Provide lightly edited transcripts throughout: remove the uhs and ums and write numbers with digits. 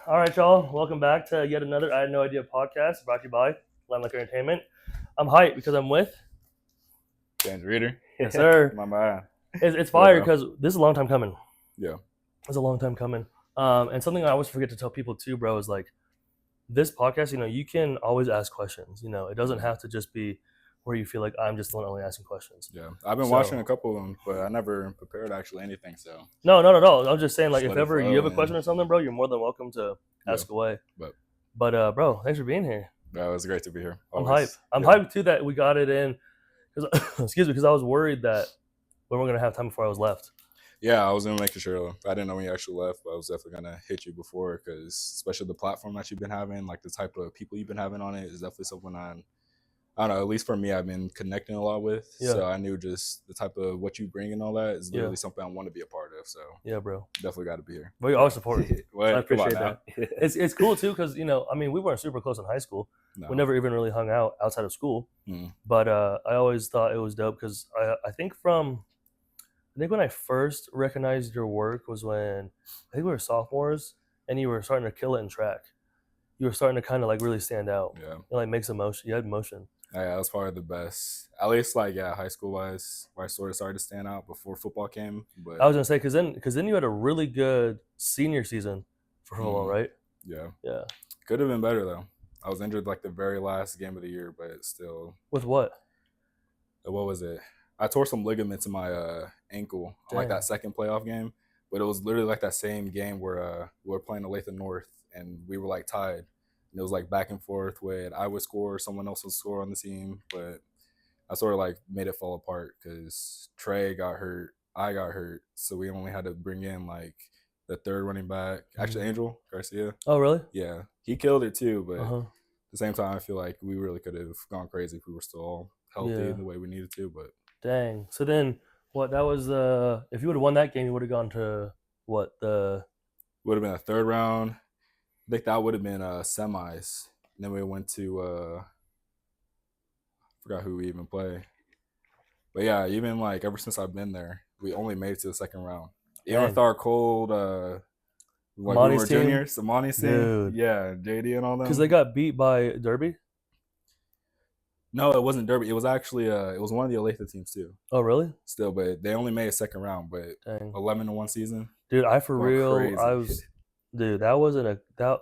All right, y'all. Welcome back to yet another I Had No Idea podcast brought to you by Landlocked Entertainment. I'm hyped because I'm with. James Reader. Yes, sir. My man. It's fire because this is a long time coming. Yeah. It's a long time coming. And something I always forget to tell people too, bro, is like this podcast, you can always ask questions. It doesn't have to just be where you feel like I'm just the one only asking questions. Yeah. I've been watching a couple of them, but I never prepared actually anything. So No. I'm just saying, like, Just if let it ever you have a flow question or something, bro, you're more than welcome to ask away. But bro, thanks for being here. Yeah, it was great to be here. I'm hyped. I'm hyped too that we got it in. Excuse me, because I was worried that we weren't gonna have time before I was left. Yeah, I was gonna make sure. I didn't know when you actually left, but I was definitely gonna hit you before because, especially the platform that you've been having, like the type of people you've been having on it, is definitely something I don't know. At least for me, I've been connecting a lot with. Yeah. So I knew just the type of what you bring and all that is literally something I want to be a part of. So yeah, bro, definitely got to be here. Well, you're always supporting. Well, I appreciate that. It's cool too because we weren't super close in high school. No. We never even really hung out outside of school. But I always thought it was dope because I think when I first recognized your work was when I think we were sophomores and you were starting to kill it in track. You were starting to kind of like really stand out. Yeah. Like make some motion. You had motion. Yeah, that was probably the best. At least, high school wise, where I sort of started to stand out before football came. But I was gonna say because then you had a really good senior season for football, right? Yeah. Yeah. Could have been better though. I was injured like the very last game of the year, but still. With what? What was it? I tore some ligaments in my ankle on like that second playoff game, but it was literally like that same game where we were playing Olathe North and we were like tied. And it was like back and forth with I would score, someone else would score on the team, but I sort of like made it fall apart because Trey got hurt, I got hurt, so we only had to bring in like the third running back, actually Angel Garcia. Oh, really? Yeah, he killed it too, but at the same time, I feel like we really could have gone crazy if we were still all healthy the way we needed to. But dang, so then what? That was if you would have won that game, you would have gone to what the would have been a third round. I think that would have been semis. And then we went to I forgot who we even play. But yeah, even like ever since I've been there, we only made it to the second round. Even with our cold we were juniors, Amani's team. Yeah, JD and all that. Because they got beat by Derby? No, it wasn't Derby. It was actually it was one of the Olathe teams too. Oh, really? Still, but they only made a second round, but 11-1 season. Dude, Dude, that wasn't That's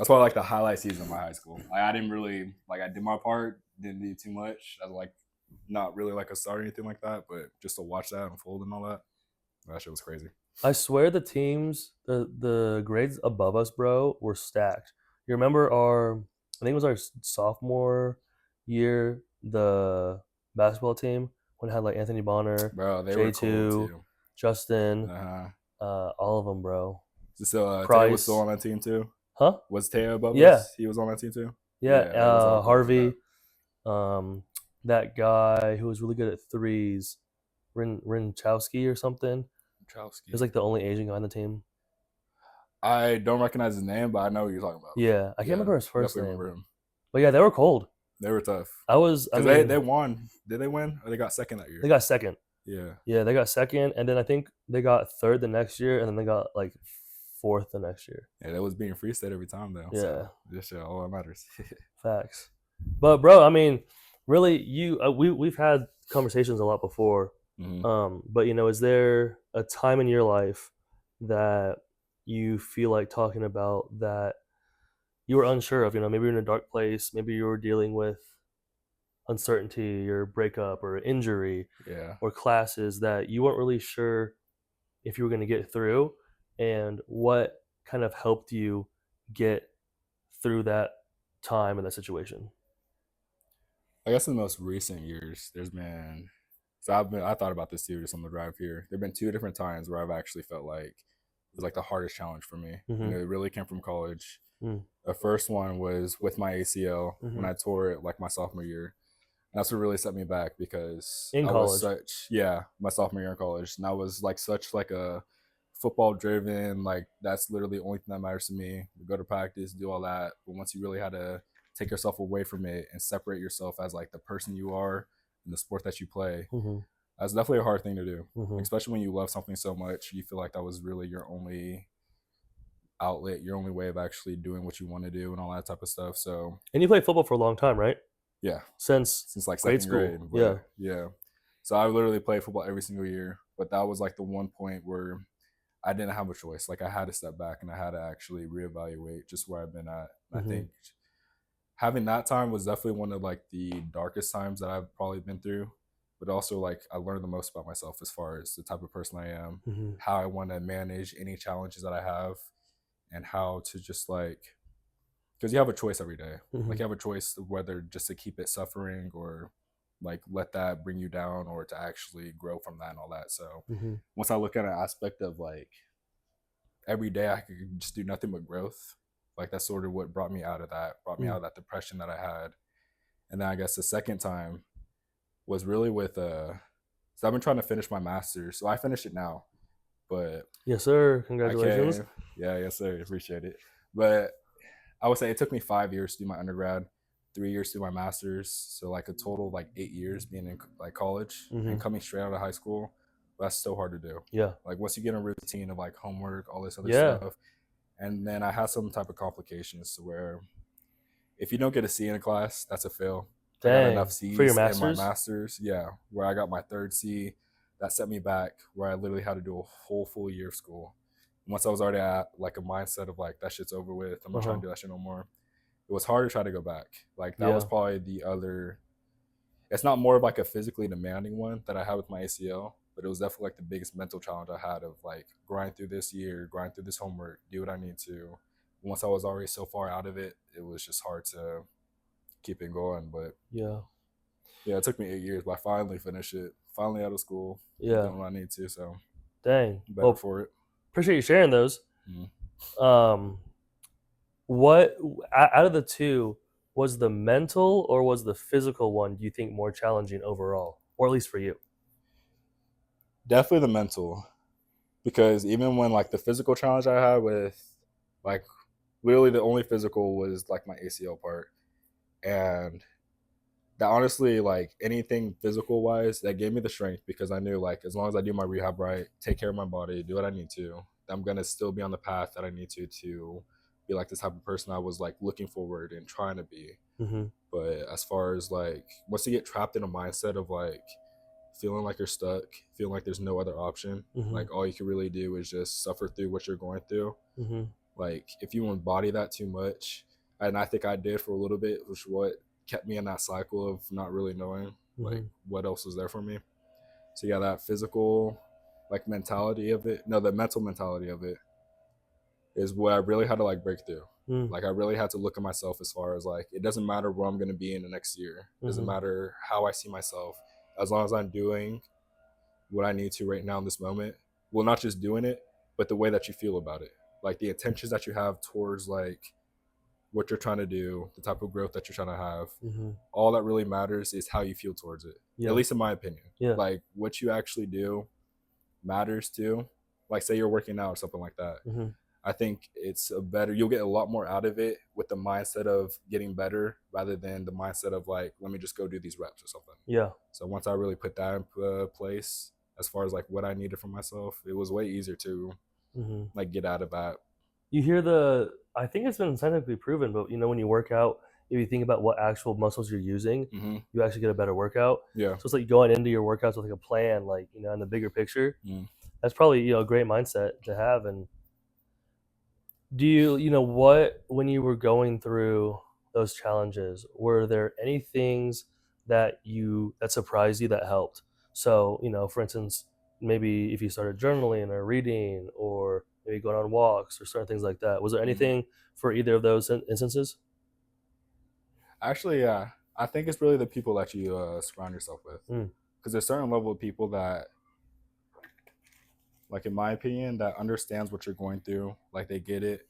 probably like the highlight season of my high school. Like I didn't really I did my part, didn't do too much. I was like not really like a star or anything like that, but just to watch that unfold and all that shit was crazy. I swear the teams, the grades above us, bro, were stacked. You remember I think it was our sophomore year, the basketball team when it had like Anthony Bonner, bro, they J2, were cool too. Justin, all of them, bro. So Taya was still on that team too? Huh? Was Taya above us? He was on that team too? Yeah, Harvey, that guy who was really good at threes, Rinchowski or something. He was like the only Asian guy on the team. I don't recognize his name, but I know who you're talking about. Yeah, I can't remember his first name. Remember him. But yeah, they were cold. They were tough. They won. Did they win? Or they got second that year? They got second. Yeah. Yeah, they got second, and then I think they got third the next year, and then they got like fourth the next year. Yeah, that was being Free State every time though. Yeah. So just all that matters. Facts. But bro, I mean, really, we've had conversations a lot before. But is there a time in your life that you feel like talking about that you were unsure of? Maybe you're in a dark place, maybe you were dealing with uncertainty or breakup or injury, or classes that you weren't really sure if you were going to get through, and what kind of helped you get through that time and that situation? I guess in the most recent years, there's been. So I thought about this too, just on the drive here. There've been 2 different times where I've actually felt like it was like the hardest challenge for me. It really came from college. The first one was with my ACL when I tore it like my sophomore year. And that's what really set me back because in college. My sophomore year in college. And I was like such like a football driven, like that's literally the only thing that matters to me. We go to practice, do all that. But once you really had to take yourself away from it and separate yourself as like the person you are in the sport that you play, that's definitely a hard thing to do. Especially when you love something so much, you feel like that was really your only outlet, your only way of actually doing what you want to do, and all that type of stuff. So And you played football for a long time, right? yeah, Since since like grade second grade. school. Yeah. But yeah, so I literally played football every single year. But that was like the one point where I didn't have a choice. Like I had to step back and I had to actually reevaluate just where I've been at. And I Mm-hmm. think having that time was definitely one of like the darkest times that I've probably been through. But also like I learned the most about myself as far as the type of person I am, Mm-hmm. how I want to manage any challenges that I have, and how to just like because you have a choice every day. Mm-hmm. Like you have a choice of whether just to keep it suffering or like let that bring you down or to actually grow from that and all that. So Mm-hmm. once I look at an aspect of like every day I could just do nothing but growth, like that's sort of what brought me out of that, brought me out of that depression that I had. And then I guess the second time was really with so I've been trying to finish my master's. So I finished it now, but Yes, sir. I Congratulations. came. Yeah, yes, sir. Appreciate it. But I would say it took me 5 years to do my undergrad, 3 years to do my master's. So like a total of like 8 years being in like college Mm-hmm. and coming straight out of high school. That's so hard to do. Yeah. Like once you get a routine of like homework, all this other Yeah. stuff, and then I had some type of complications to where if you don't get a C in a class, that's a fail. I got enough Dang. For your C's in my masters? master's, yeah, where I got my third C. That set me back where I literally had to do a whole full year of school. Once I was already at like a mindset of like that shit's over with, I'm not trying Uh-huh. to do that shit no more. It was hard to try to go back. Like that was Yeah. probably the other. It's not more of like a physically demanding one that I had with my ACL, but it was definitely like the biggest mental challenge I had of like grind through this year, grind through this homework, do what I need to. Once I was already so far out of it, it was just hard to keep it going. But Yeah. yeah, it took me 8 years, but I finally finished it. Finally out of school, Yeah. doing what I need to. So Dang. I'm better Well, for it. appreciate you sharing those. Mm. Um, what out of the two was the mental or was the physical one? Do you think more challenging overall, or at least for you? Definitely the mental, because even when like the physical challenge I had with like literally the only physical was like my ACL part, and that honestly like anything physical wise that gave me the strength because I knew like as long as I do my rehab right, take care of my body, do what I need to, I'm gonna still be on the path that I need to be like this type of person I was like looking forward and trying to be. Mm-hmm. But as far as like once you get trapped in a mindset of like feeling like you're stuck, feeling like there's no other option, Mm-hmm. like all you can really do is just suffer through what you're going through. Mm-hmm. Like if you embody that too much, and I think I did for a little bit, which what kept me in that cycle of not really knowing like Mm-hmm. what else was there for me. So yeah, that physical like mentality of it, no, the mental mentality of it is what I really had to like break through. Mm-hmm. Like I really had to look at myself as far as like it doesn't matter where I'm gonna be in the next year. It doesn't Mm-hmm. matter how I see myself. As long as I'm doing what I need to right now in this moment. Well, not just doing it, but the way that you feel about it. Like the intentions that you have towards like what you're trying to do, the type of growth that you're trying to have. Mm-hmm. All that really matters is how you feel towards it. At Yeah. least in my opinion. Yeah. Like what you actually do matters too. Like say you're working out or something like that. Mm-hmm. I think it's a better you'll get a lot more out of it with the mindset of getting better rather than the mindset of like let me just go do these reps or something. Yeah. So once I really put that in place as far as like what I needed for myself, it was way easier to Mm-hmm. like get out of that. You hear the? I think it's been scientifically proven, but when you work out, if you think about what actual muscles you're using, Mm-hmm. you actually get a better workout. Yeah. So it's like going into your workouts with like a plan, like in the bigger picture. Mm. That's probably a great mindset to have. And do what when you were going through those challenges, were there any things that surprised you that helped? So for instance, maybe if you started journaling or reading or maybe going on walks or certain things like that, was there Mm. anything for either of those instances? Actually, yeah. I think it's really the people that you surround yourself with. Mm. Because there's a certain level of people that, like in my opinion, that understands what you're going through. Like they get it,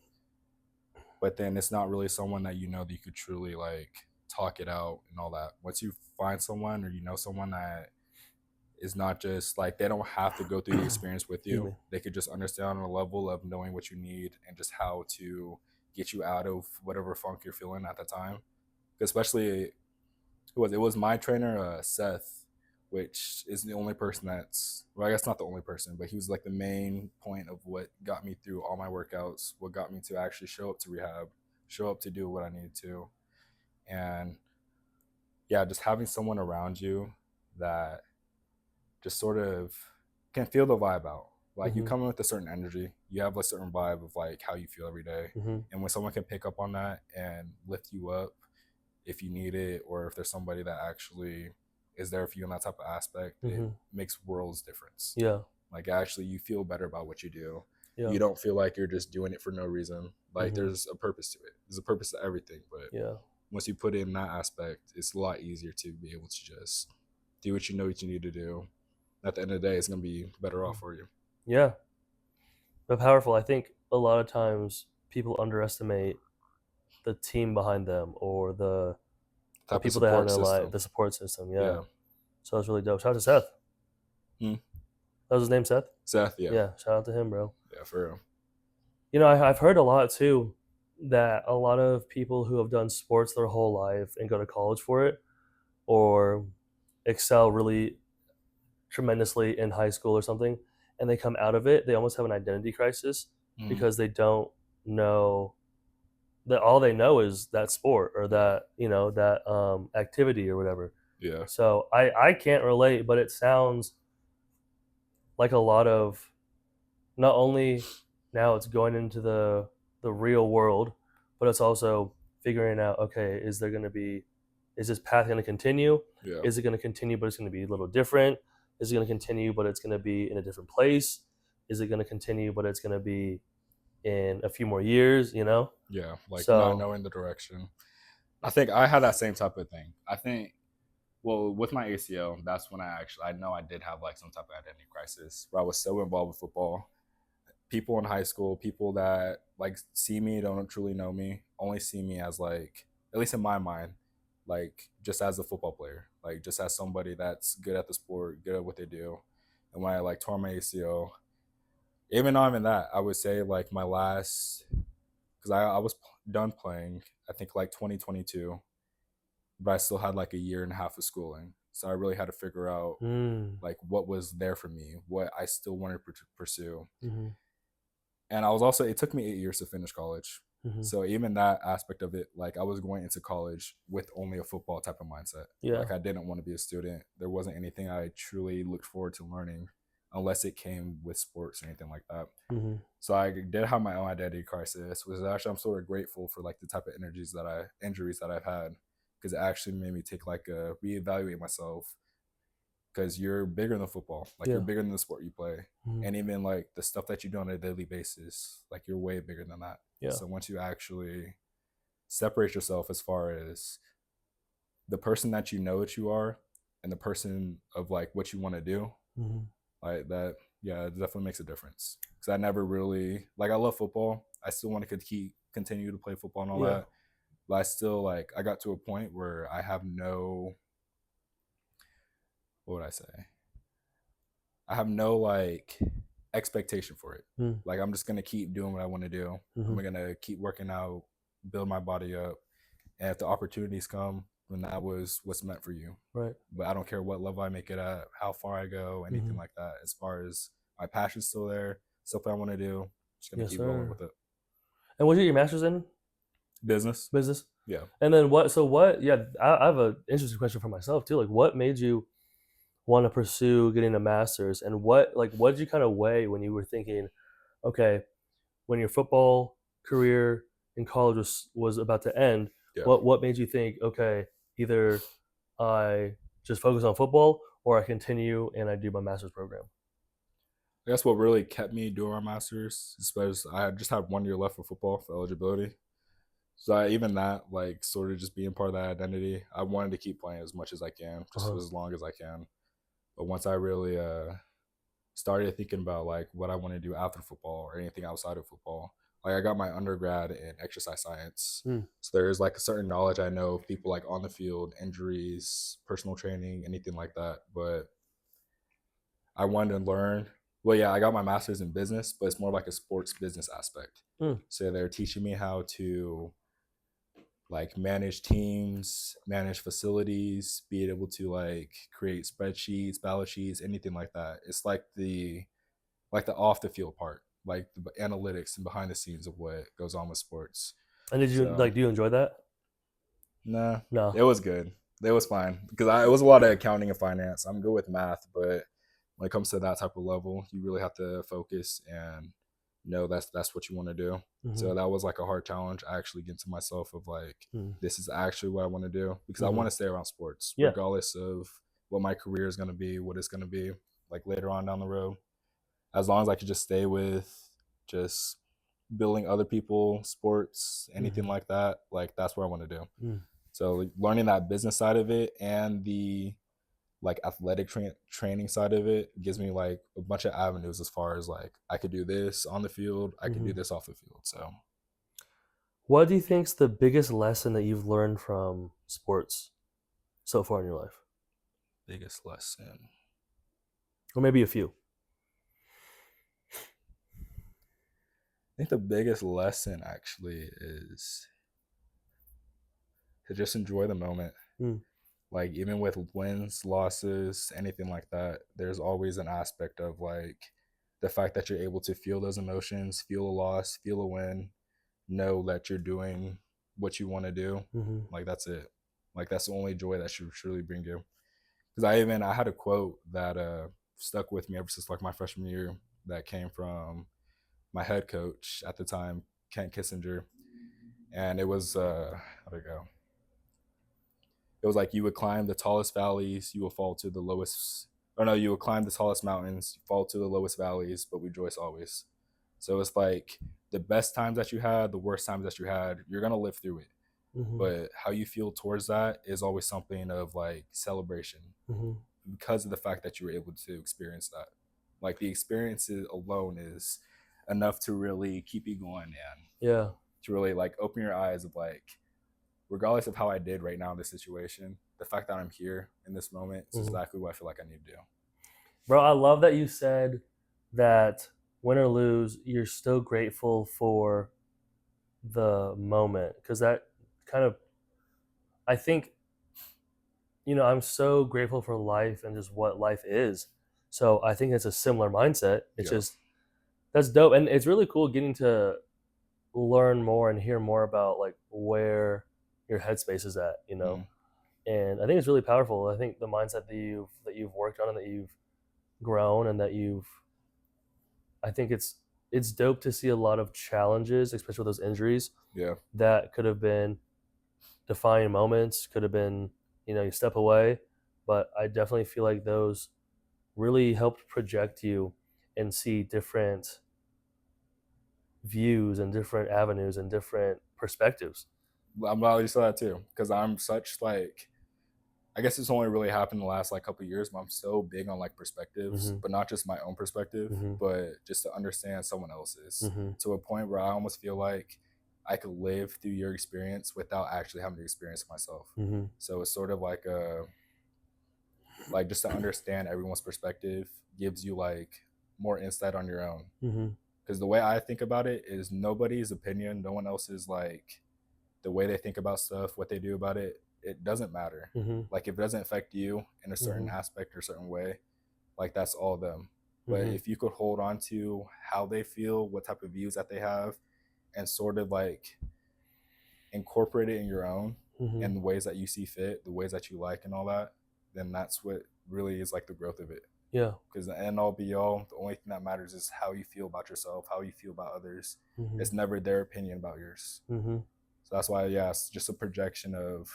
but then it's not really someone that that you could truly like talk it out and all that. Once you find someone or you know someone that is not just like they don't have to go through the experience with Excuse you. me. They could just understand on a level of knowing what you need and just how to get you out of whatever funk you're feeling at the time. Especially it was my trainer Seth which is the only person that's, well, I guess not the only person, but he was like the main point of what got me through all my workouts, what got me to actually show up to rehab, show up to do what I needed to. And yeah, just having someone around you that just sort of can feel the vibe out. Like you Mm-hmm. come in with a certain energy, you have a certain vibe of like how you feel every day. Mm-hmm. And when someone can pick up on that and lift you up if you need it, or if there's somebody that actually is there for you in that type of aspect, it Mm-hmm. makes worlds difference. Yeah. Like actually you feel better about what you do. Yeah. You don't feel like you're just doing it for no reason. Like Mm-hmm. there's a purpose to it. There's a purpose to everything. But Yeah. once you put in that aspect, it's a lot easier to be able to just do what you know what you need to do. At the end of the day, it's gonna be better off for you. Yeah. But powerful. I think a lot of times people underestimate the team behind them or the Type of people they have in support their life, system. the support system. Yeah. Yeah. So that's really dope. Shout out to Seth. Hmm. That was his name, Seth? Seth, yeah. Yeah. Shout out to him, bro. Yeah, for real. You know, I've heard a lot too that a lot of people who have done sports their whole life and go to college for it or excel really tremendously in high school or something and they come out of it, they almost have an identity crisis Mm. because they don't know that all they know is that sport or that, you know, that activity or whatever. Yeah. So I can't relate, but it sounds like a lot of not only now it's going into the real world, but it's also figuring out, okay, is there going to be, is this path going to continue? Yeah. Is it going to continue, but it's going to be a little different? Is it going to continue, but it's going to be in a different place? Is it going to continue, but it's going to be in a few more years? You know? Yeah. Like not So knowing the direction. I think I had that same type of thing. I think, well, with my ACL, that's when I know I did have like some type of identity crisis where I was so involved with football. People in high school, people that like see me, don't truly know me, only see me as like, at least in my mind, like just as a football player, like just as somebody that's good at the sport, good at what they do. And when I like tore my ACL, even though I'm in that, I would say like my last, because I was done playing, I think like 2022, but I still had like a year and a half of schooling. So I really had to figure out like what was there for me, what I still wanted to pursue. mm-hmm, And I was also, it took me 8 years to finish college. mm-hmm. So even that aspect of it, like I was going into college with only a football type of mindset. Yeah. Like I didn't want to be a student. There wasn't anything I truly looked forward to learning unless it came with sports or anything like that. Mm-hmm. So I did have my own identity crisis, which is actually I'm sort of grateful for like the type of injuries that I've had, because it actually made me take like a reevaluate myself, because you're bigger than football, like Yeah. you're bigger than the sport you play, Mm-hmm. and even like the stuff that you do on a daily basis, like you're way bigger than that. Yeah. So once you actually separate yourself as far as the person that you know that you are and the person of like what you want to do, Mm-hmm. like that, yeah, it definitely makes a difference. Because I never really, like, I love football. I still want to continue to play football and all Yeah. that, but I still like, I got to a point where I have no, what would I say? I have no like expectation for it. Mm-hmm. Like I'm just gonna keep doing what I want to do. Mm-hmm. I'm gonna keep working out, build my body up, and if the opportunities come, then that was what's meant for you. Right. But I don't care what level I make it at, how far I go, anything Mm-hmm. like that. As far as my passion's still there, something I want to do, just gonna Yes, keep rolling sir. with it. And what did your master's in? Business, Business. yeah. And then what? So what? Yeah, I have an interesting question for myself too. Like, what made you want to pursue getting a master's, and what did you kind of weigh when you were thinking, okay, when your football career in college was about to end, Yeah. what made you think, okay, either I just focus on football or I continue and I do my master's program? I guess what really kept me doing my master's, especially I just had 1 year left for football for eligibility. So even that, like, sort of just being part of that identity, I wanted to keep playing as much as I can, just Uh-huh. as long as I can. But once I really started thinking about like what I want to do after football or anything outside of football, like I got my undergrad in exercise science, Mm. so there's like a certain knowledge I know of people like on the field, injuries, personal training, anything like that. But I wanted to learn. Well, yeah, I got my master's in business, but it's more like a sports business aspect. Mm. So they're teaching me how to like manage teams, manage facilities, be able to like create spreadsheets, balance sheets, anything like that. It's like the off the field part, like the analytics and behind the scenes of what goes on with sports. And did you So like? Do you enjoy that? nah, No. it was good. It was fine because it was a lot of accounting and finance. I'm good with math, but when it comes to that type of level, you really have to focus and know that's what you want to do. Mm-hmm. So that was like a hard challenge. I actually get to myself of like, this is actually what I want to do because I Mm-hmm. want to stay around sports, Yeah. regardless of what my career is going to be, what it's going to be like later on down the road. As long as I could just stay with just building other people, sports, anything Mm-hmm. like that, like that's what I want to do. Mm. So like, learning that business side of it and the like athletic training side of it gives me like a bunch of avenues as far as like I could do this on the field, I could Mm-hmm. do this off the field. So What do you think's the biggest lesson that you've learned from sports so far in your life, biggest lesson. or maybe a few? I think the biggest lesson actually is to just enjoy the moment. Mm. Like even with wins, losses, anything like that, there's always an aspect of like the fact that you're able to feel those emotions, feel a loss, feel a win, know that you're doing what you want to do. Mm-hmm. Like that's it. Like that's the only joy that should truly bring you. Because I had a quote that stuck with me ever since like my freshman year that came from my head coach at the time, Kent Kissinger, and it was how to go. It was like you would climb the tallest valleys, you will fall to the lowest. Or no, you will climb the tallest mountains, fall to the lowest valleys, but rejoice always. So it's like the best times that you had, the worst times that you had, you're gonna live through it. Mm-hmm. But how you feel towards that is always something of like celebration Mm-hmm. because of the fact that you were able to experience that. Like the experiences alone is enough to really keep you going and Yeah. to really like open your eyes of like, regardless of how I did right now in this situation, the fact that I'm here in this moment is Mm-hmm. exactly what I feel like I need to do. Bro, I love that you said that win or lose, you're still grateful for the moment, because that kind of, I think, I'm so grateful for life and just what life is. So I think it's a similar mindset. It's Yeah. just, that's dope. And it's really cool getting to learn more and hear more about like where your headspace is at, Mm-hmm. And I think it's really powerful. I think the mindset that you've worked on and that you've grown and that you've, I think it's dope to see a lot of challenges, especially with those injuries Yeah. that could have been defining moments, could have been, you step away, but I definitely feel like those really helped project you and see different views and different avenues and different perspectives. I'm glad you said that too, because I'm such like, I guess it's only really happened in the last like couple of years, but I'm so big on like perspectives, Mm-hmm. but not just my own perspective, Mm-hmm. but just to understand someone else's Mm-hmm. to a point where I almost feel like I could live through your experience without actually having to experience it myself. Mm-hmm. So it's sort of like a like just to understand everyone's perspective gives you like more insight on your own. Mm-hmm. Because the way I think about it is nobody's opinion, no one else's like the way they think about stuff, what they do about it, it doesn't matter. Mm-hmm. Like if it doesn't affect you in a certain Mm-hmm. aspect or certain way, like that's all them. But Mm-hmm. if you could hold on to how they feel, what type of views that they have, and sort of like incorporate it in your own Mm-hmm. and the ways that you see fit, the ways that you like and all that, then that's what really is like the growth of it. Yeah. Because the end all be all, the only thing that matters is how you feel about yourself, how you feel about others. Mm-hmm. It's never their opinion about yours. Mm-hmm. So that's why, yeah, it's just a projection of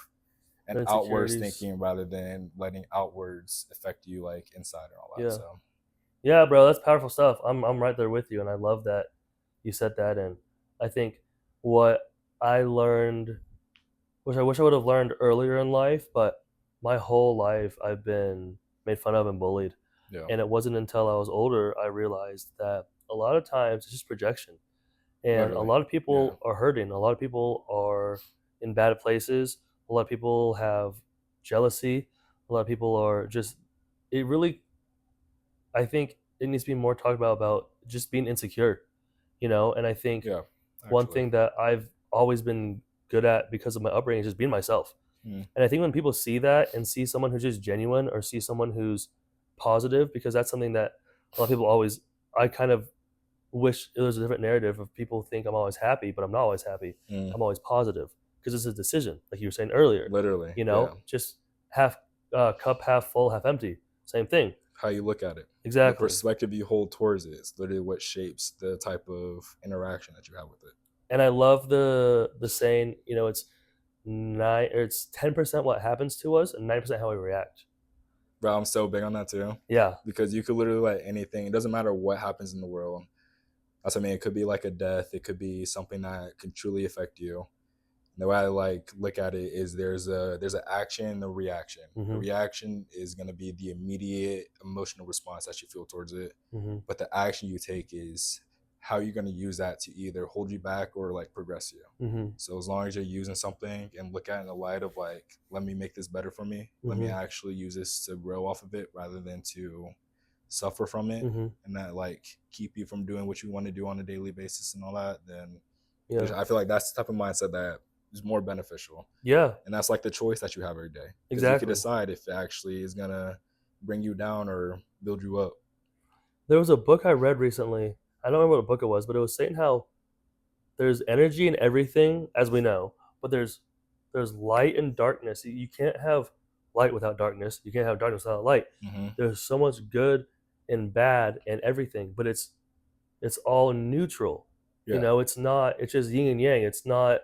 an The outwards insecurities. thinking rather than letting outwards affect you like inside and all that. Yeah. So Yeah, bro, that's powerful stuff. I'm right there with you, and I love that you said that. And I think what I learned, which I wish I would have learned earlier in life, but my whole life I've been made fun of and bullied, yeah, and it wasn't until I was older I realized that a lot of times it's just projection, and a literally, lot of yeah, people are hurting. A lot of people are in bad places. A lot of people have jealousy. A lot of people are just. It really, I think it needs to be more talked about just being insecure, And I think yeah, one actually, thing that I've always been good at because of my upbringing is just being myself. Mm. And I think when people see that and see someone who's just genuine or see someone who's positive, because that's something that a lot of people always, I kind of wish it was a different narrative of people think I'm always happy, but I'm not always happy. Mm. I'm always positive because it's a decision, like you were saying earlier. Literally, You yeah. know, just half cup half full, half empty. Same thing. How you look at it, the Exactly. perspective you hold towards it is literally what shapes the type of interaction that you have with it. And I love the saying, you know, it's 10% what happens to us and 90% how we react. Bro, I'm so big on that too. Yeah. Because you could literally let anything, it doesn't matter what happens in the world. That's what I mean. It could be like a death, it could be something that can truly affect you. And the way I like look at it is there's an action and a reaction. The Mm-hmm. reaction is gonna be the immediate emotional response that you feel towards it. Mm-hmm. But the action you take is how you're gonna use that to either hold you back or like progress you. Mm-hmm. So as long as you're using something and look at it in the light of like, let me make this better for me. Let me Mm-hmm. actually use this to grow off of it rather than to suffer from it, Mm-hmm. and that like keep you from doing what you want to do on a daily basis and all that, then Yeah. I feel like that's the type of mindset that is more beneficial. Yeah. And that's like the choice that you have every day. Because you can Exactly. decide if it actually is gonna bring you down or build you up. There was a book I read recently. I don't remember what book it was, but it was saying how there's energy in everything, as we know, but there's light and darkness. You can't have light without darkness. You can't have darkness without light. Mm-hmm. There's so much good and bad and everything, but it's all neutral. Yeah. You know, it's not. It's just yin and yang. It's not.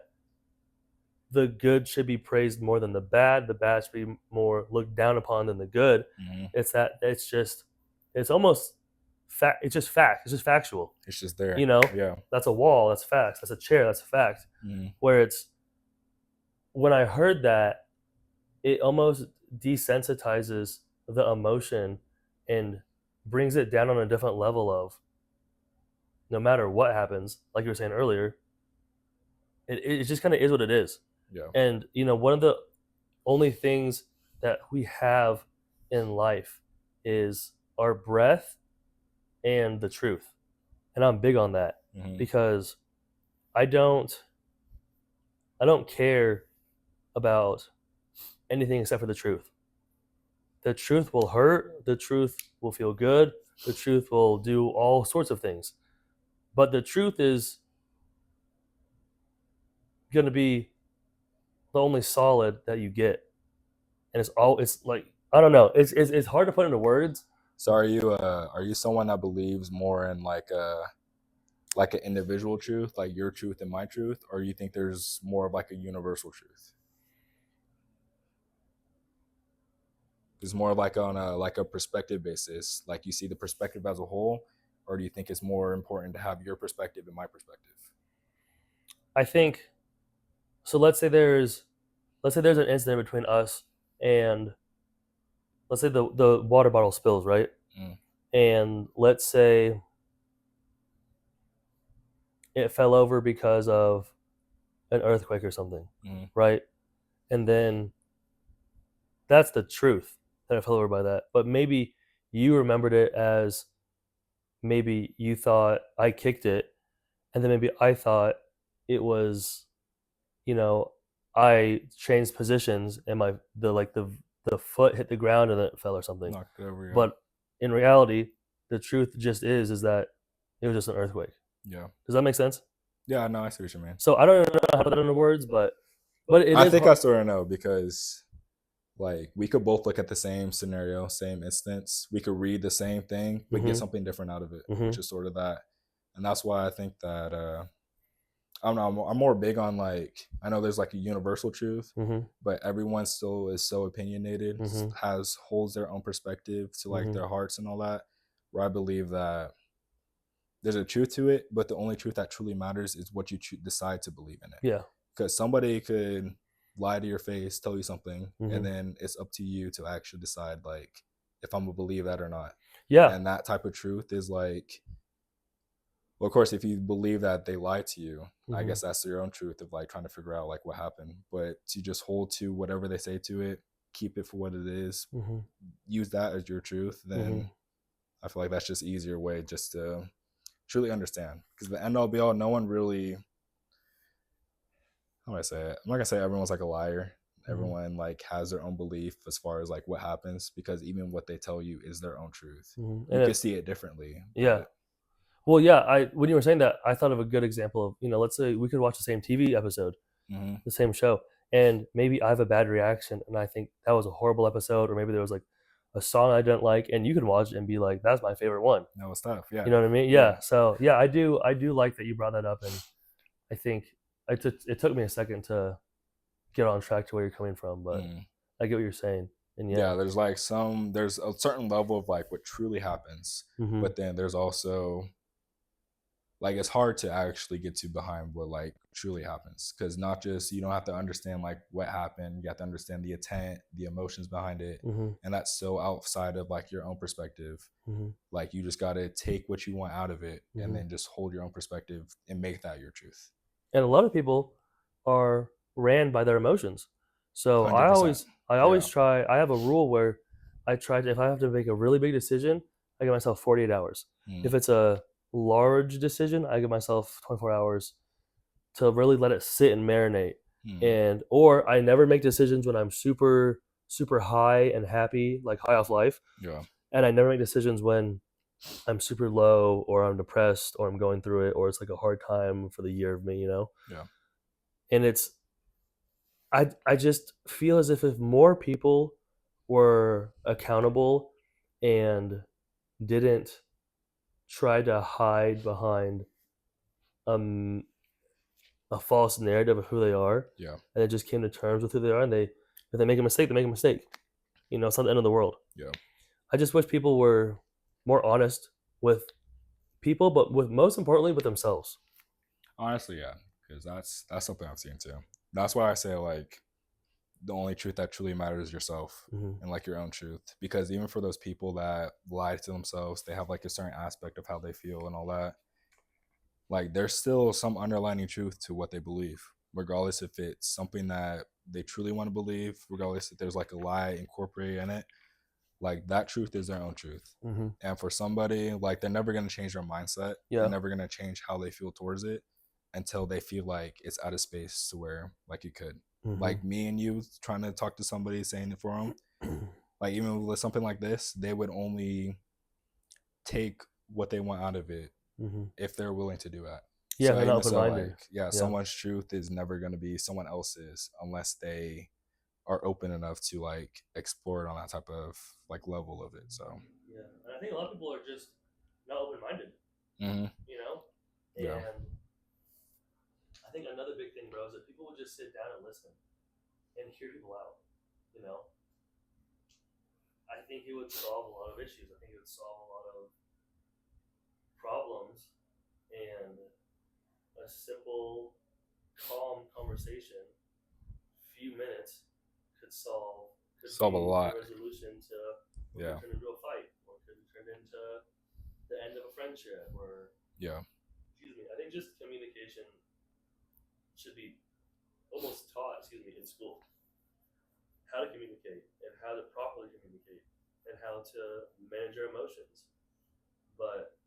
The good should be praised more than the bad. The bad should be more looked down upon than the good. Mm-hmm. It's that. It's just. It's almost fact. It's just fact. It's just factual. It's just there. You know, Yeah. that's a wall. That's facts. That's a chair. That's a fact. Mm-hmm. Where it's when I heard that, it almost desensitizes the emotion and brings it down on a different level of no matter what happens, like you were saying earlier, it just kind of is what it is. Yeah. And, you know, one of the only things that we have in life is our breath and the truth. And I'm big on that Mm-hmm. because I don't care about anything except for the truth. The truth will hurt, the truth will feel good, the truth will do all sorts of things. But the truth is going to be the only solid that you get. And it's like I don't know. It's hard to put into words. So are you someone that believes more in like an individual truth, like your truth and my truth, or you think there's more of like a universal truth? It's more like on a perspective basis, like you see the perspective as a whole, or do you think it's more important to have your perspective and my perspective? I think so. Let's say there's an incident between us and let's say the water bottle spills, right? Mm. And let's say it fell over because of an earthquake or something, Mm. right? And then that's the truth that it fell over by that. But maybe you remembered it as maybe you thought I kicked it, and then maybe I thought it was, you know, I changed positions and the foot hit the ground and then it fell or something. Knocked it over, yeah. But in reality, the truth just is that it was just an earthquake. Yeah. Does that make sense? Yeah, no, I see what you mean. So I don't know how to put that into words, but I think I sort of know because like we could both look at the same scenario, same instance. We could read the same thing, but get something different out of it, which is sort of that. And that's why I think that I don't know. I'm more big on like I know there's like a universal truth, but everyone still is so opinionated, holds their own perspective to like their hearts and all that. Where I believe that there's a truth to it, but the only truth that truly matters is what you decide to believe in it. Yeah. Because somebody could lie to your face, tell you something, and then it's up to you to actually decide like if I'm gonna believe that or not. Yeah. And that type of truth is like, well, of course, if you believe that they lied to you, I guess that's your own truth of like trying to figure out like what happened. But to just hold to whatever they say to it, keep it for what it is, use that as your truth, then I feel like that's just easier way just to truly understand. Because the end all be all, no one really, how do I say it? I'm not gonna say everyone's like a liar. Mm-hmm. Everyone like has their own belief as far as like what happens, because even what they tell you is their own truth. Mm-hmm. You can see it differently, Yeah. but Well, yeah. I when you were saying that, I thought of a good example of, let's say we could watch the same TV episode, mm-hmm. the same show, and maybe I have a bad reaction, and I think that was a horrible episode, or maybe there was like a song I didn't like, and you can watch it and be like, "That's my favorite one." That was tough. Yeah, You know what I mean? yeah. Yeah. So yeah, I do like that you brought that up, and I think it took me a second to get on track to where you're coming from, but Mm. I get what you're saying, and yeah. Yeah, there's like there's a certain level of like what truly happens, Mm-hmm. but then there's also like it's hard to actually get to behind what like truly happens, because not just you don't have to understand like what happened, you have to understand the intent, the emotions behind it, Mm-hmm. and that's so outside of like your own perspective. Mm-hmm. Like you just got to take what you want out of it and Mm-hmm. then just hold your own perspective and make that your truth. And a lot of people are ran by their emotions. So I 100%. always I always Yeah. try. I have a rule where I try to, if I have to make a really big decision, I give myself 48 hours. If Mm. it's a large decision, I give myself 24 hours to really let it sit and marinate. Mm. And or I never make decisions when I'm super super high and happy, like high off life, Yeah. and I never make decisions when I'm super low or I'm depressed or I'm going through it or it's like a hard time for the year of me. Yeah. And I just feel as if more people were accountable and didn't try to hide behind um, a false narrative of who they are, Yeah. and they just came to terms with who they are, and if they make a mistake, they make a mistake. It's not the end of the world. Yeah. I just wish people were more honest with people, but most importantly with themselves. Honestly, yeah, because that's something I've seen too. That's why I say like the only truth that truly matters is yourself Mm-hmm. and like your own truth. Because even for those people that lie to themselves, they have like a certain aspect of how they feel and all that. Like there's still some underlying truth to what they believe, regardless if it's something that they truly want to believe, regardless if there's like a lie incorporated in it. Like that truth is their own truth. Mm-hmm. And for somebody, like they're never going to change their mindset. They're Yeah. never going to change how they feel towards it until they feel like it's out of space to where like you could. Mm-hmm. Like me and you trying to talk to somebody saying it for them, like even with something like this, they would only take what they want out of it Mm-hmm. if they're willing to do that. Yeah, So they're not even so, open-minded. like yeah, Yeah. someone's truth is never going to be someone else's unless they are open enough to like explore it on that type of like level of it. So Yeah, and I think a lot of people are just not open-minded. mm-hmm. And Yeah. I think another big thing, bro, is that people would just sit down and listen and hear people out. You know, I think it would solve a lot of issues. I think it would solve a lot of problems, and a simple, calm conversation, few minutes, could Solve a be the lot. resolution to what Yeah. could turn into a fight, what could turn into the end of a friendship, or Yeah. excuse me. I think just communication should be almost taught, in school. How to communicate and how to properly communicate and how to manage your emotions. But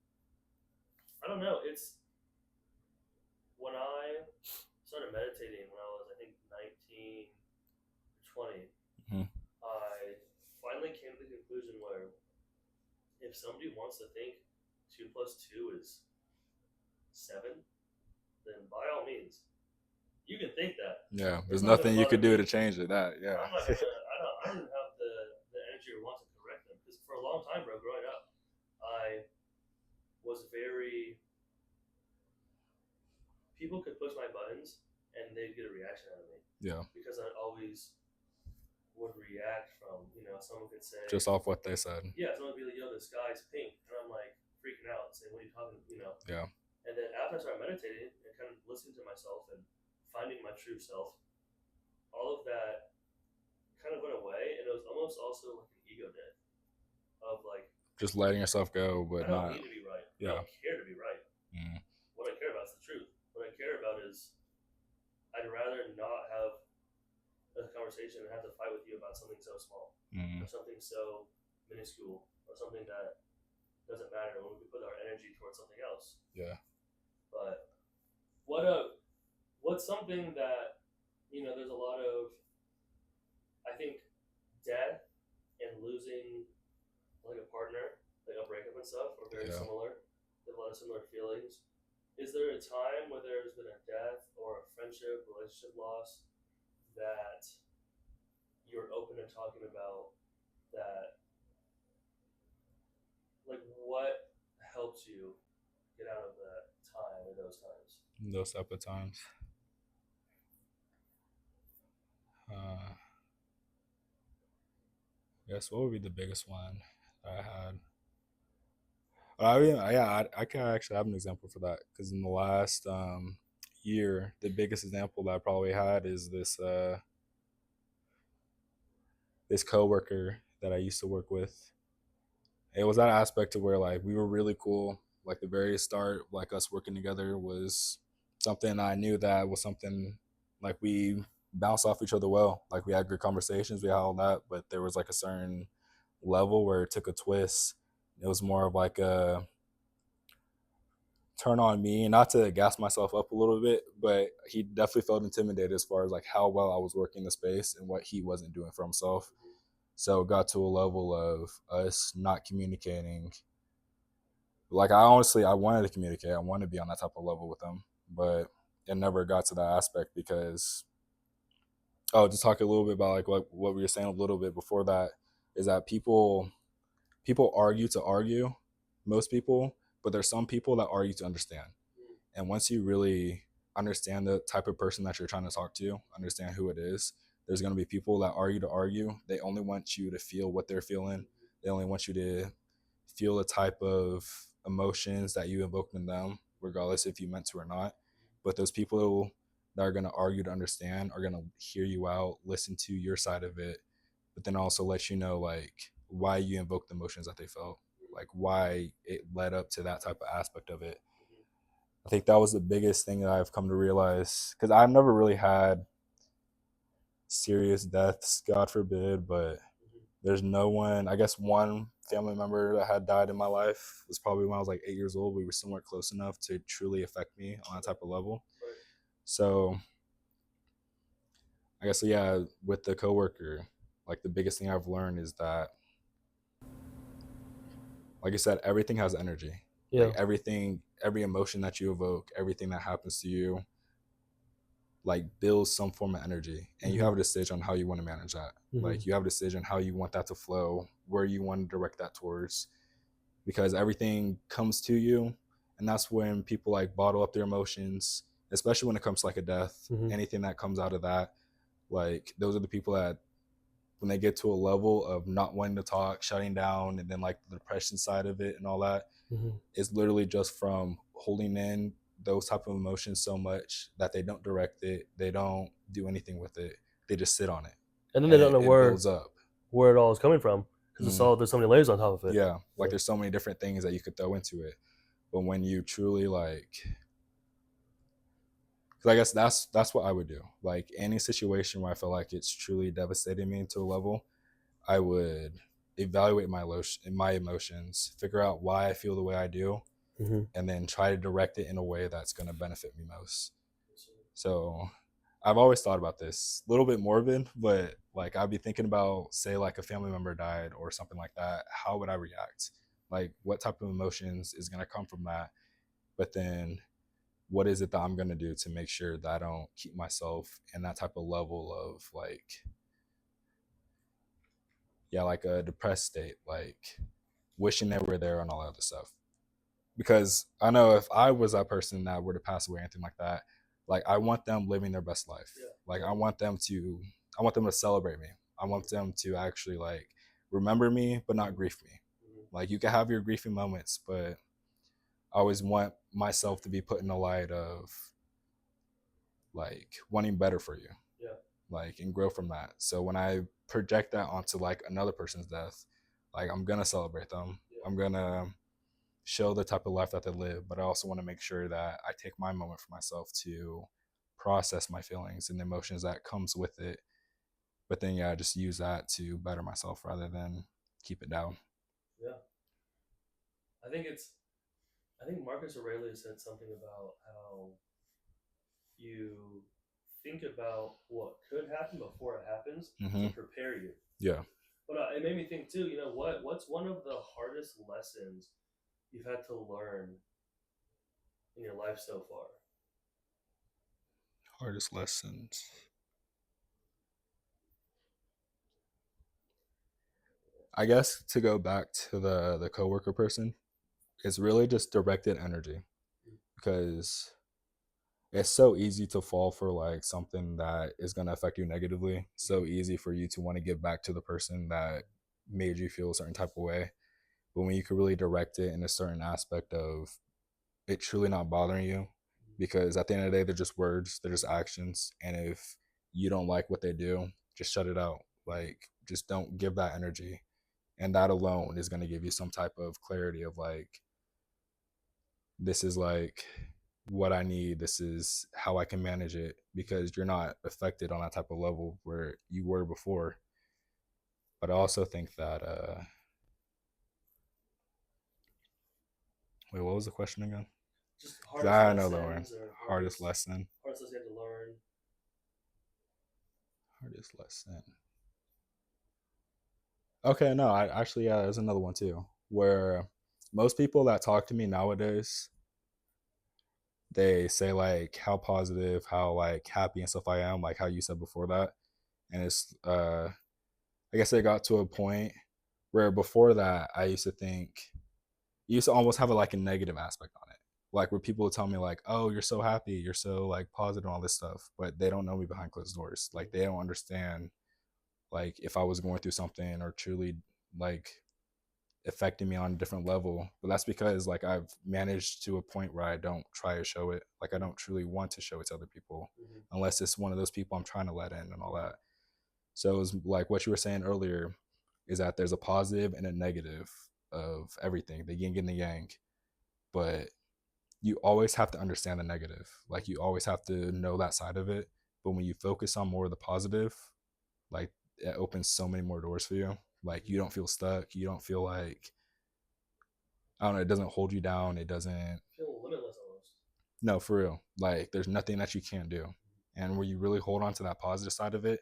I don't know. It's when I started meditating when I was, I think, 19, 20. Mhm. I finally came to the conclusion where if somebody wants to think 2 plus 2 is 7, then by all means, you can think that. Yeah. There's It's not gonna nothing you bother could do me. to change it. That yeah. I'm not gonna. I didn't have the energy or want to correct them because for a long time, bro, growing up, I was very. People could push my buttons and they'd get a reaction out of me Yeah. because I always would react from someone could say Just off what they said. yeah, someone would be like, yo, the sky's pink, and I'm like freaking out, saying, what are you talking? Yeah. And then after I started meditating and kind of listening to myself and finding my true self, all of that kind of went away, and it was almost also like an ego death of like, Just letting yourself go, I but don't not. need to be right. Yeah. I don't care to be right. Mm. What I care about is the truth. What I care about is I'd rather not have a conversation and have to fight with you about something so small Mm. or something so minuscule or something that doesn't matter when we put our energy towards something else. Yeah. But what's something that there's a lot of, I think, death and losing like a partner, like a breakup and stuff, are very Yeah. similar. They have a lot of similar feelings. Is there a time where there's been a death or a friendship, relationship loss that you're open to talking about, that, like, what helps you get out of that time or those times? Those type of times. Uh, I guess what would be the biggest one that I had? I mean, yeah, I can actually have an example for that because in the last year, the biggest example that I probably had is this coworker that I used to work with. It was that aspect of where like we were really cool. Like the very start, like us working together was something I knew that was something like we bounced off each other well. Like we had good conversations, we had all that, but there was like a certain level where it took a twist. It was more of like a turn on me, not to gas myself up a little bit, but he definitely felt intimidated as far as like how well I was working the space and what he wasn't doing for himself. So it got to a level of us not communicating. Like I wanted to communicate. I wanted to be on that type of level with him, but it never got to that aspect because just talk a little bit about like what we were saying a little bit before that is that people argue to argue, most people, but there's some people that argue to understand. And once you really understand the type of person that you're trying to talk to, understand who it is, there's going to be people that argue to argue. They only want you to feel what they're feeling. They only want you to feel the type of emotions that you invoked in them, regardless if you meant to or not. But those people that are going to argue to understand are going to hear you out, listen to your side of it, but then also let you know like why you invoked the emotions that they felt, like why it led up to that type of aspect of it. I think that was the biggest thing that I've come to realize because I've never really had serious deaths, God forbid, but there's no one, I guess one family member that had died in my life was probably when I was like 8 years old. We were somewhat close enough to truly affect me on that type of level. So I guess, yeah, with the coworker, like the biggest thing I've learned is that, like I said, everything has energy. Yeah. Like everything, every emotion that you evoke, everything that happens to you, like builds some form of energy, and you have a decision on how you want to manage that. Like you have a decision how you want that to flow, where you want to direct that towards, because everything comes to you, and that's when people like bottle up their emotions, especially when it comes to like a death. Anything that comes out of that, like those are the people that when they get to a level of not wanting to talk, shutting down, and then like the depression side of it and all that, is literally just from holding in those type of emotions so much that they don't direct it, they don't do anything with it, they just sit on it, And then they and don't know it builds up. where it all is coming from because it's all, there's so many layers on top of it. Yeah, like there's so many different things that you could throw into it, but when you truly like, because I guess that's what I would do. Like any situation where I feel like it's truly devastating me to a level, I would evaluate my emotions, figure out why I feel the way I do, and then try to direct it in a way that's going to benefit me most. So I've always thought about this, a little bit morbid, but like I'd be thinking about, say, like a family member died or something like that. How would I react? Like, what type of emotions is going to come from that? But then, what is it that I'm going to do to make sure that I don't keep myself in that type of level of like, yeah, like a depressed state, like wishing they were there and all that other stuff. Because I know if I was that person that were to pass away or anything like that, like I want them living their best life. Like I want them to celebrate me. I want them to actually like remember me, but not grief me. Like you can have your griefing moments, but I always want myself to be put in the light of like wanting better for you, like and grow from that. So when I project that onto like another person's death, like I'm gonna celebrate them. I'm gonna show the type of life that they live, but I also want to make sure that I take my moment for myself to process my feelings and the emotions that comes with it. But then yeah, just use that to better myself rather than keep it down. Yeah. I think it's. I think Marcus Aurelius said something about how you think about what could happen before it happens to Mm-hmm. prepare you. Yeah. But it made me think too. You know what? What's one of the hardest lessons you've had to learn in your life so far? Hardest lessons. I guess to go back to the coworker person, it's really just directed energy because it's so easy to fall for like something that is going to affect you negatively. So easy for you to want to give back to the person that made you feel a certain type of way. But when you can really direct it in a certain aspect of it truly not bothering you, because at the end of the day, they're just words, they're just actions. And if you don't like what they do, just shut it out. Like, just don't give that energy. And that alone is going to give you some type of clarity of like, this is like what I need. This is how I can manage it because you're not affected on that type of level where you were before. But I also think that, wait, what was the question again? Just Because hardest I had another one. lessons or Hardest lesson. hardest lesson you had to learn. Hardest lesson. Okay, no, I actually, yeah, there's another one too. Where most people that talk to me nowadays, they say like how positive, how like happy and stuff I am, like how you said before that. And it's I guess it got to a point where before that I used to think you used to almost have like a negative aspect on it. Like where people would tell me like, "Oh, you're so happy, you're so like positive and all this stuff," but they don't know me behind closed doors. Like they don't understand like if I was going through something or truly like affecting me on a different level. But that's because like I've managed to a point where I don't try to show it. Like I don't truly want to show it to other people Mm-hmm. unless it's one of those people I'm trying to let in and all that. So it was like what you were saying earlier is that there's a positive and a negative of everything, the yin and the yang. But you always have to understand the negative. Like you always have to know that side of it. But when you focus on more of the positive, like it opens so many more doors for you. Like you don't feel stuck. You don't feel like I don't know, it doesn't hold you down. It doesn't Feel limitless almost. no, for real. Like there's nothing that you can't do. And where you really hold on to that positive side of it,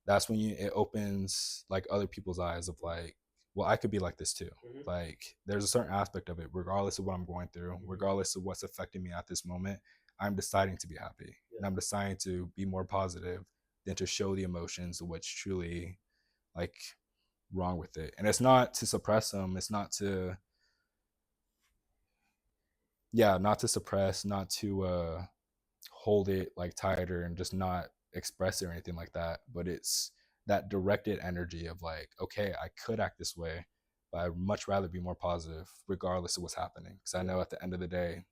that's when it opens like other people's eyes of like, well, I could be like this too. Mm-hmm. Like there's a certain aspect of it, regardless of what I'm going through, regardless of what's affecting me at this moment, I'm deciding to be happy. Yeah. And I'm deciding to be more positive than to show the emotions of what's truly like wrong with it. And it's not to suppress them. It's not to yeah, not to suppress, not to hold it like tighter and just not express it or anything like that. But it's that directed energy of like, okay, I could act this way, but I'd much rather be more positive regardless of what's happening. Because I know at the end of the day,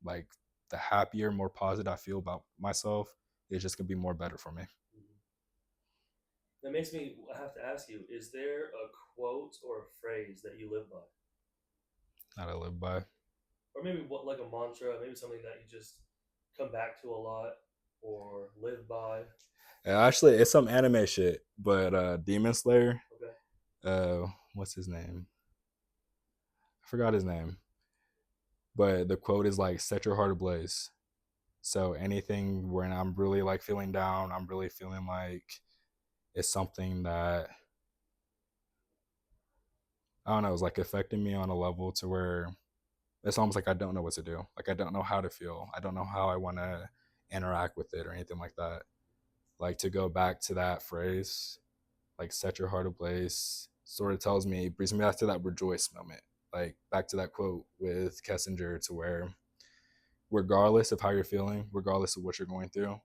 like the happier, more positive I feel about myself, it's just gonna be more better for me. Mm-hmm. That makes me have to ask you: is there a quote or a phrase that you live by, That I live by. or maybe what like a mantra, maybe something that you just come back to a lot or live by? And actually, it's some anime shit, but Demon Slayer. Okay. What's his name? I forgot his name, but the quote is like, "Set your heart ablaze." So anything when I'm really like feeling down, I'm really feeling like it's something that I don't know, is like affecting me on a level to where it's almost like I don't know what to do. Like I don't know how to feel. I don't know how I want to interact with it or anything like that. Like to go back to that phrase, like set your heart ablaze, sort of tells me, brings me back to that rejoice moment. Like back to that quote with Kessinger to where regardless of how you're feeling, regardless of what you're going through,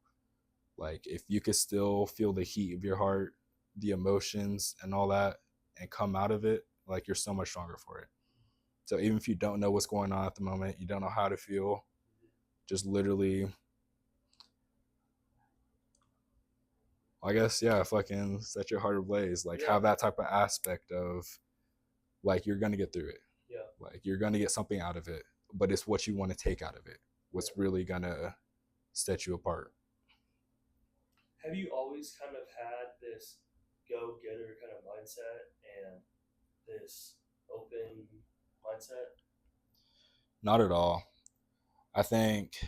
like if you could still feel the heat of your heart, the emotions and all that, and come out of it, like you're so much stronger for it. So even if you don't know what's going on at the moment, you don't know how to feel, just literally, I guess, yeah, fucking set your heart ablaze. Like Yeah. have that type of aspect of like you're gonna get through it. Yeah. Like you're gonna get something out of it, but it's what you want to take out of it. What's Yeah. really gonna set you apart. Have you always kind of had this go getter kind of mindset and this open mindset? Not at all. I think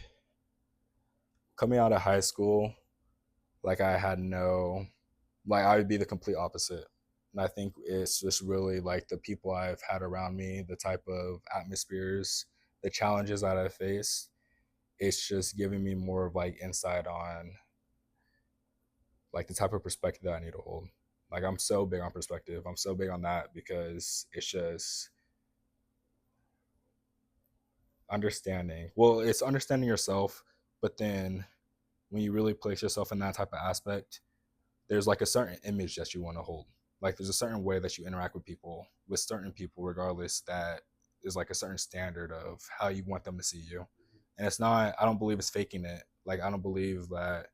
coming out of high school, like I had no, like I would be the complete opposite. And I think it's just really like the people I've had around me, the type of atmospheres, the challenges that I face. It's just giving me more of like insight on like the type of perspective that I need to hold. Like I'm so big on perspective. I'm so big on that because it's just understanding. Well, it's understanding yourself, but then when you really place yourself in that type of aspect, there's like a certain image that you want to hold. Like there's a certain way that you interact with certain people, regardless, that is like a certain standard of how you want them to see you. And it's not, I don't believe it's faking it. Like I don't believe that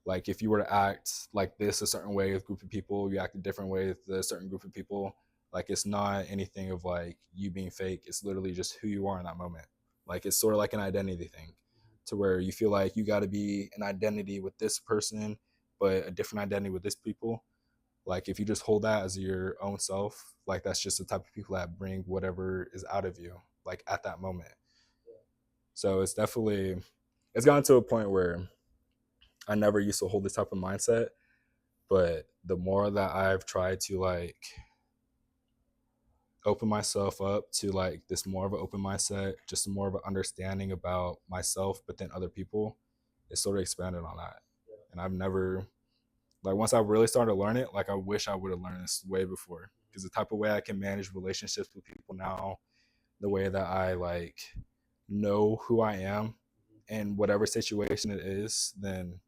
like if you were to act like this a certain way with a group of people, you act a different way with a certain group of people. Like it's not anything of like you being fake. It's literally just who you are in that moment. Like it's sort of like an identity thing, to where you feel like you got to be an identity with this person, but a different identity with this people. Like if you just hold that as your own self, like that's just the type of people that bring whatever is out of you, like at that moment. So it's definitely, it's gotten to a point where I never used to hold this type of mindset, but the more that I've tried to like open myself up to like this more of an open mindset, just more of an understanding about myself, but then other people, it sort of expanded on that. And I've never, like once I really started to learn it, like I wish I would have learned this way before. Because the type of way I can manage relationships with people now, the way that I like know who I am in whatever situation it is, then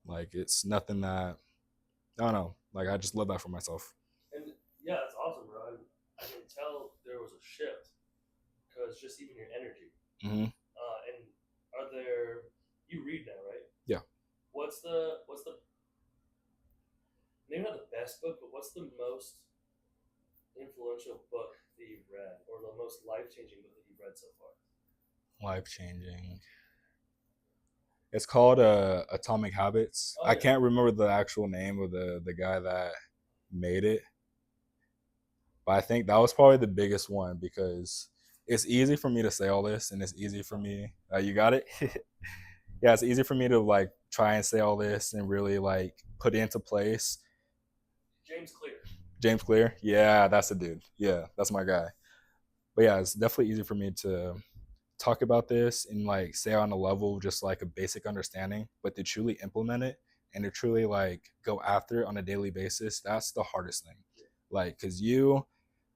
like it's nothing that I don't know. Like I just love that for myself. And yeah, it's awesome, bro. I can tell there was a shift because just even your energy. Mm-hmm. And are there? You read now, right? Yeah. What's the maybe not the best book, but what's the most influential book that you've read, or the most life changing book that you've read so far? Life changing. It's called Atomic Habits. Oh I yeah, can't remember the actual name of the guy that made it, but I think that was probably the biggest one because it's easy for me to say all this, and it's easy for me. You got it? Yeah, it's easy for me to like try and say all this and really like put it into place. James Clear. James Clear, yeah, that's the dude. Yeah, that's my guy. But yeah, it's definitely easy for me to talk about this and like say on a level just like a basic understanding, but to truly implement it and to truly like go after it on a daily basis, that's the hardest thing. Like, cause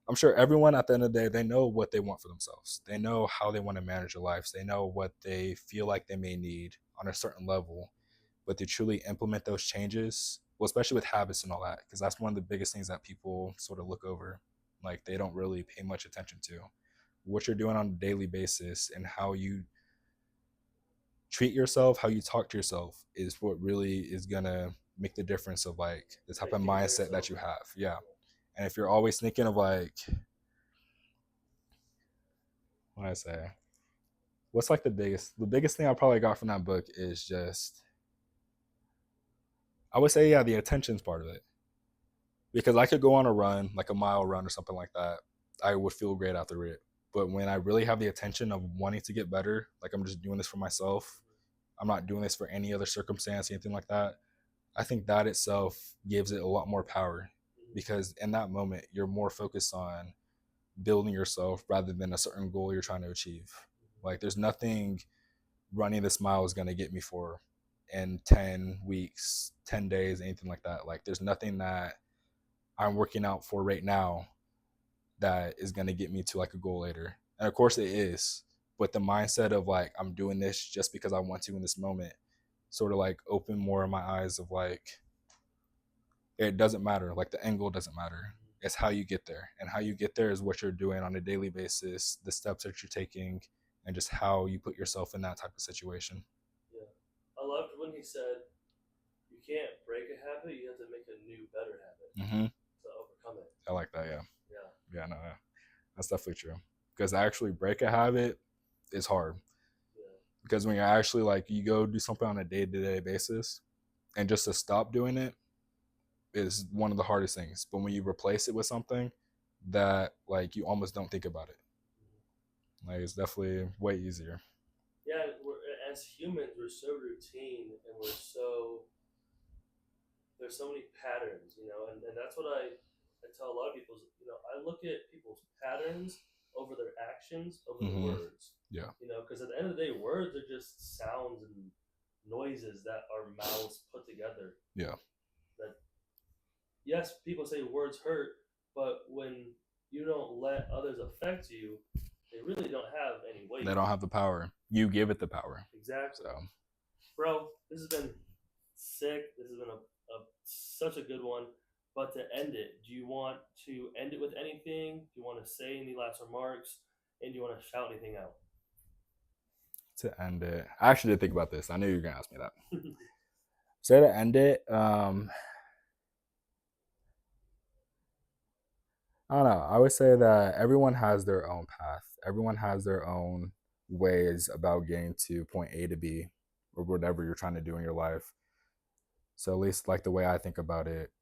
I'm sure everyone at the end of the day, they know what they want for themselves. They know how they want to manage their lives. They know what they feel like they may need on a certain level, but to truly implement those changes, well, especially with habits and all that, because that's one of the biggest things that people sort of look over. Like they don't really pay much attention to what you're doing on a daily basis and how you treat yourself, how you talk to yourself is what really is gonna make the difference of like the type of mindset that you have. Yeah. And if you're always thinking of like what I say, what's like the biggest thing I probably got from that book is just I would say yeah, the attention's part of it. Because I could go on a run, like a mile run or something like that. I would feel great after it. But when I really have the attention of wanting to get better, like I'm just doing this for myself, I'm not doing this for any other circumstance, anything like that. I think that itself gives it a lot more power because in that moment, you're more focused on building yourself rather than a certain goal you're trying to achieve. Like, there's nothing running this mile is going to get me for in 10 weeks, 10 days, anything like that. Like, there's nothing that I'm working out for right now that is going to get me to like a goal later. And of course, it is. But the mindset of like, I'm doing this just because I want to in this moment sort of like open more of my eyes of like, it doesn't matter. Like the end goal doesn't matter. It's how you get there. And how you get there is what you're doing on a daily basis, the steps that you're taking, and just how you put yourself in that type of situation. Yeah, I loved when he said, "You can't break a habit; you have to make a new, better habit Mm-hmm. to overcome it." I like that. Yeah. Yeah, Yeah. No, yeah. That's definitely true. Because actually break a habit is hard. yeah, Because when you're actually like, you go do something on a day to day basis, and just to stop doing it is one of the hardest things. But when you replace it with something that like you almost don't think about it, like it's definitely way easier. yeah. as humans, we're so routine and there's so many patterns, and that's what I tell a lot of people is, I look at people's patterns over their actions, over the words. Yeah. Because at the end of the day, words are just sounds and noises that our mouths put together. Yeah. That yes, people say words hurt, but when you don't let others affect you, they really don't have any weight. They don't have the power. You give it the power. Exactly. So, bro, this has been sick. This has been such a good one. But to end it, do you want to end it with anything? Do you want to say any last remarks? And do you want to shout anything out? To end it, I actually did think about this. I knew you were gonna ask me that. So to end it, I don't know. I would say that everyone has their own path. Everyone has their own ways about getting to point A to B, or whatever you're trying to do in your life. So at least like the way I think about it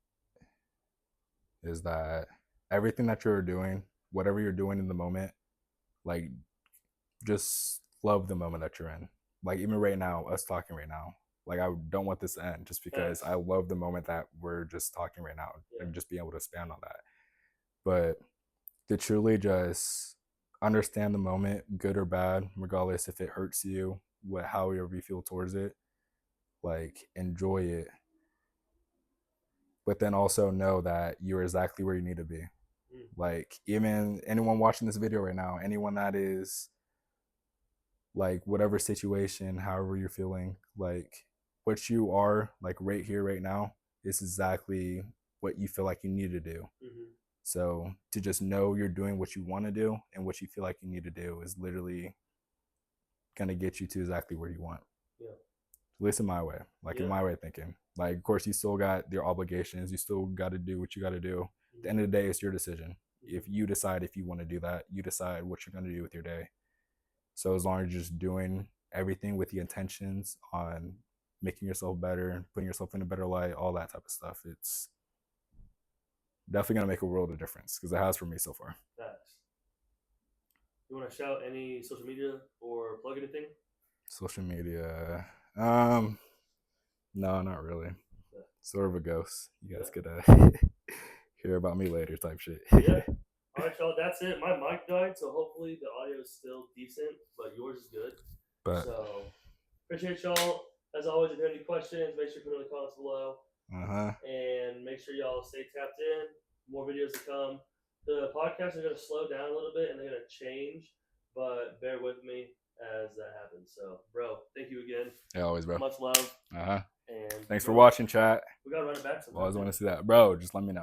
is that everything that you're doing, whatever you're doing in the moment, like just love the moment that you're in. Like even right now, us talking right now, like I don't want this to end just because I love the moment that we're just talking right now and just being able to expand on that. But to truly just understand the moment, good or bad, regardless if it hurts you, however you feel towards it, like enjoy it. But then also know that you're exactly where you need to be. Like even anyone watching this video right now, anyone that is like whatever situation, however you're feeling, like what you are like right here, right now, is exactly what you feel like you need to do. So to just know you're doing what you want to do and what you feel like you need to do is literally gonna get you to exactly where you want. Yeah. At least in my way, in my way of thinking. Like, of course, you still got your obligations. You still got to do what you got to do. At the end of the day, it's your decision. If you decide if you want to do that, you decide what you're going to do with your day. So as long as you're just doing everything with the intentions on making yourself better, putting yourself in a better light, all that type of stuff, it's definitely going to make a world of difference because it has for me so far. Facts. You want to shout any social media or plug anything? Social media. No, not really. Yeah. Sort of a ghost. You guys could hear about me later type shit. Yeah. All right, y'all. That's it. My mic died, so hopefully the audio is still decent, but yours is good. So appreciate y'all. As always, if you have any questions, make sure you put them in the comments below. And make sure y'all stay tapped in. More videos to come. The podcasts are going to slow down a little bit and they're going to change, but bear with me as that happens. So, bro, thank you again. Yeah, always, bro. Much love. And thanks for watching, chat. We got to run it back sometime. Always want to see that. Bro, just let me know.